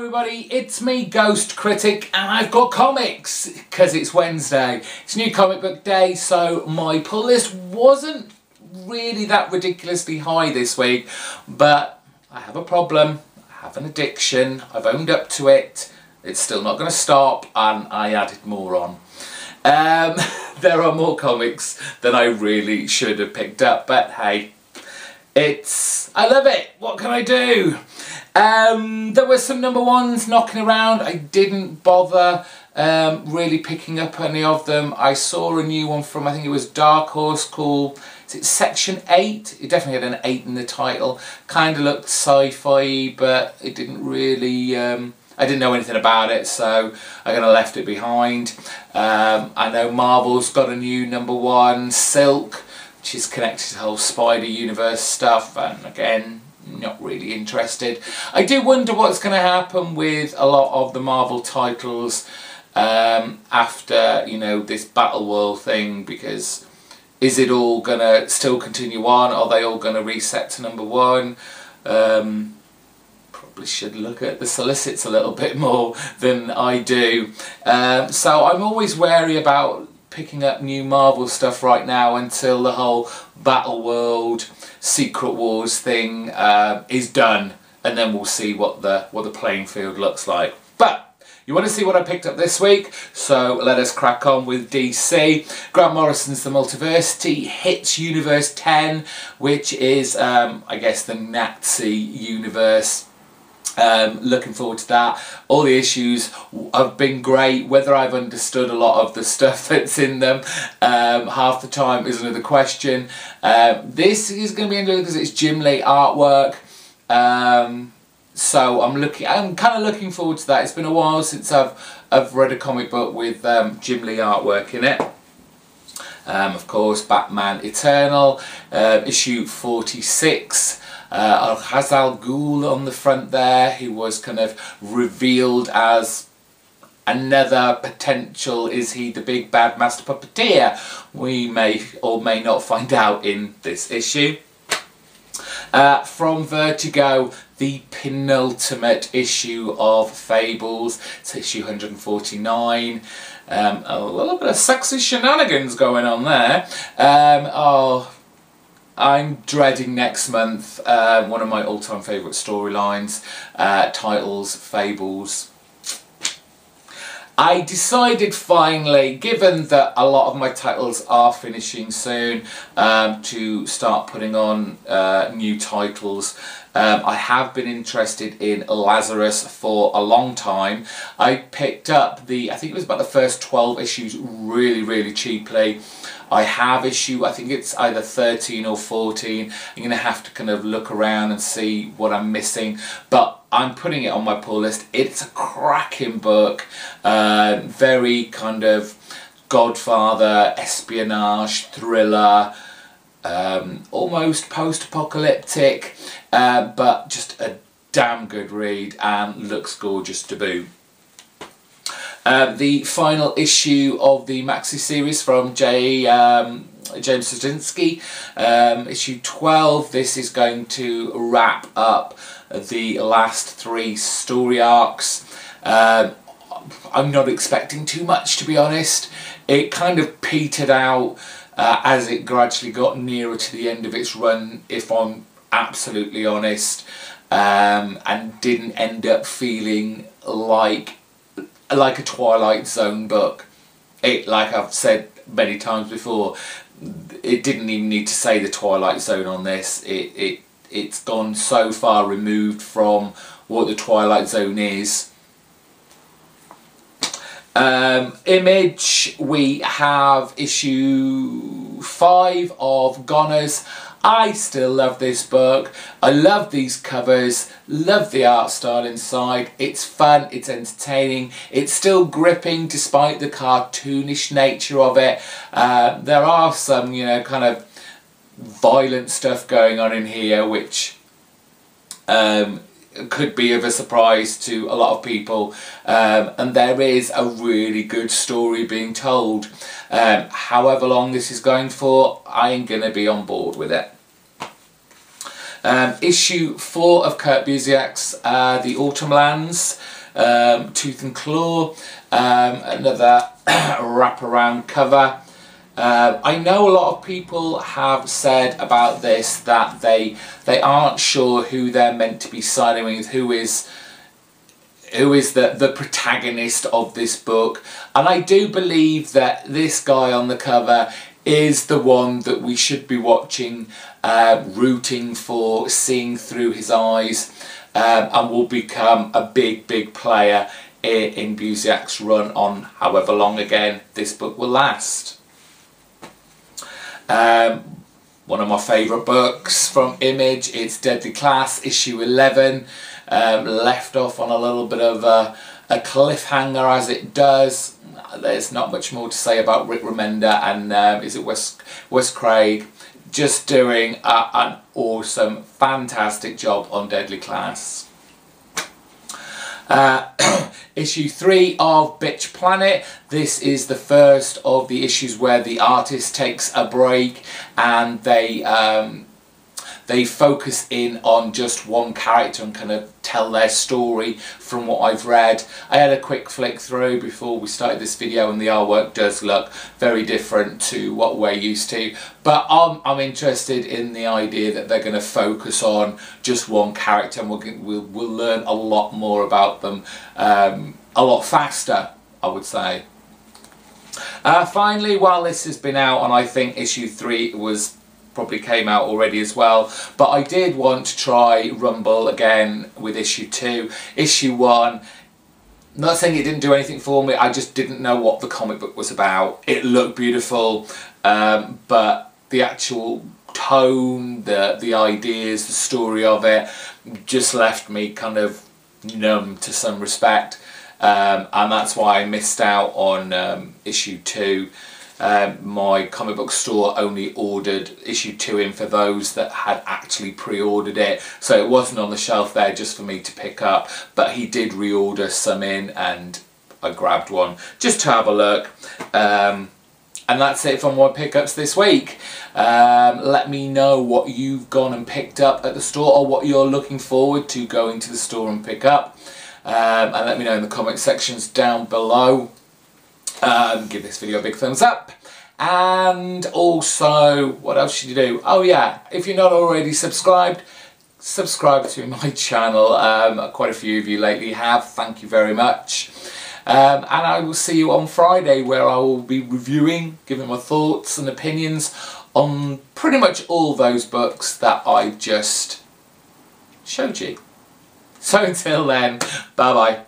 everybody, it's me, GhostCritic, and I've got comics, because it's Wednesday. It's new comic book day, so my pull list wasn't really that ridiculously high this week, but I have a problem, I have an addiction, I've owned up to it, it's still not going to stop, and I added more on. There are more comics than I really should have picked up, but hey, I love it, what can I do? There were some number ones knocking around. I didn't bother really picking up any of them. I saw a new one from, I think it was Dark Horse, called, is it Section 8? It definitely had an 8 in the title. Kind of looked sci-fi, but it didn't really, I didn't know anything about it, so I kind of left it behind. I know Marvel's got a new number one, Silk, which is connected to the whole Spider Universe stuff, and again, not really interested. I do wonder what's going to happen with a lot of the Marvel titles after, you know, this Battle World thing, because is it all going to still continue on? Are they all going to reset to number one? Probably should look at the solicits a little bit more than I do. So I'm always wary about picking up new Marvel stuff right now until the whole Battle World Secret Wars thing is done, and then we'll see what the playing field looks like. But you want to see what I picked up this week, so let us crack on with DC. Grant Morrison's The Multiversity hits Universe 10, which is I guess the Nazi universe. Looking forward to that. All the issues have been great. Whether I've understood a lot of the stuff that's in them half the time is another question. This is going to be interesting because it's Jim Lee artwork. So I'm kind of looking forward to that. It's been a while since I've read a comic book with Jim Lee artwork in it. Of course, Batman Eternal, issue 46. Hazal Ghul on the front there, who was kind of revealed as another potential, is he the big bad master puppeteer? We may or may not find out in this issue. From Vertigo, the penultimate issue of Fables, it's issue 149. A little bit of sexy shenanigans going on there. I'm dreading next month, one of my all-time favourite storylines, titles, Fables. I decided finally, given that a lot of my titles are finishing soon, to start putting on new titles. I have been interested in Lazarus for a long time. I picked up I think it was about the first 12 issues really cheaply. I have issue, I think it's either 13 or 14. I'm going to have to kind of look around and see what I'm missing, but I'm putting it on my pull list. It's a cracking book, very kind of Godfather, espionage, thriller, almost post-apocalyptic, but just a damn good read and looks gorgeous to boot. The final issue of the maxi series from James Straczynski, issue 12. This is going to wrap up the last 3 story arcs. I'm not expecting too much, to be honest. It kind of petered out as it gradually got nearer to the end of its run, if I'm absolutely honest, and didn't end up feeling like a Twilight Zone book. Like I've said many times before, it didn't even need to say the Twilight Zone on this. It's gone so far removed from what the Twilight Zone is. Image, we have issue 5 of Goners. I still love this book. I love these covers, love the art style inside. It's fun, it's entertaining, it's still gripping despite the cartoonish nature of it. There are some, you know, kind of violent stuff going on in here, which could be of a surprise to a lot of people, and there is a really good story being told. However long this is going for, I ain't gonna be on board with it. Issue 4 of Kurt Busiek's The Autumn Lands, Tooth and Claw, another wraparound cover. I know a lot of people have said about this that they aren't sure who they're meant to be siding with, who is the protagonist of this book, and I do believe that this guy on the cover is the one that we should be watching, rooting for, seeing through his eyes, and will become a big player in Busiek's run on however long again this book will last. One of my favourite books from Image, it's Deadly Class, issue 11. Left off on a little bit of a cliffhanger as it does. There's not much more to say about Rick Remender and is it Wes Craig just doing an awesome, fantastic job on Deadly Class. Issue 3 of Bitch Planet. This is the first of the issues where the artist takes a break and they focus in on just one character and kind of tell their story from what I've read. I had a quick flick through before we started this video and the artwork does look very different to what we're used to, but I'm interested in the idea that they're going to focus on just one character and we'll learn a lot more about them a lot faster, I would say. Finally, while this has been out, and I think issue 3 probably came out already as well, but I did want to try Rumble again with issue 2. Issue 1, not saying it didn't do anything for me, I just didn't know what the comic book was about. It looked beautiful, but the actual tone, the ideas, the story of it just left me kind of numb to some respect, and that's why I missed out on issue 2. My comic book store only ordered issue 2 in for those that had actually pre-ordered it, so it wasn't on the shelf there just for me to pick up, but he did reorder some in and I grabbed one just to have a look. And that's it for my pickups this week. Let me know what you've gone and picked up at the store or what you're looking forward to going to the store and pick up, and let me know in the comment sections down below. Give this video a big thumbs up, and also what else should you do? Oh yeah, if you're not already subscribed, subscribe to my channel. Quite a few of you lately have, thank you very much, and I will see you on Friday where I will be reviewing, giving my thoughts and opinions on pretty much all those books that I just showed you. So until then, bye bye.